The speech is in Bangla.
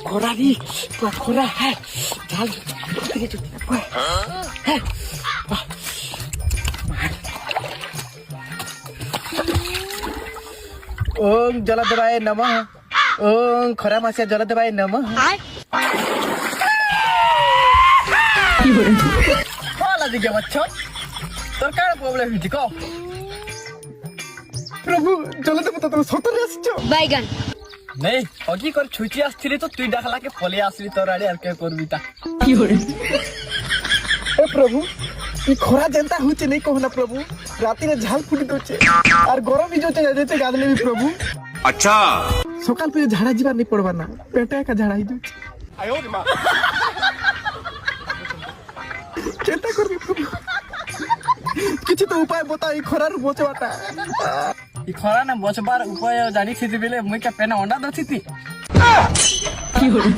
খরা নি খরা হ্যাঁ ঝাল হ্যাঁ ওং জলদেবায় নমঃ ওং খরা মাসে জলদেবায় নমঃ দিকে বাচ্চ তোর কার প্রবলেম হয়েছে কো প্রভু জলদেব তো তুমি সতরে আসছো বাইগান নেই অগি করে ছুটি আসছিলি তো তুই ডাকলাকে পলে আসলি তোর আড়ে আর কে করবি তা কি করে এ প্রভু এই খরা যেটা হচ্ছে নেই কহনা প্রভু রাতিরে ঝাল ফুটি দচ্ছে আর গরম হি যোতে যেতে গাদলে বি প্রভু अच्छा সকাল পরে ঝাড়া ଯିବା নেই পড়বা না পেটে একা ঝাড়া হই যাচ্ছে কেটা করবি প্রভু কিছু তো উপায় বতা এই খরার বচবাটা এই খরা না বচবার উপায় জানি ছিতি বেলে মুই কা পেনা অন্ডা দছিতি কি করে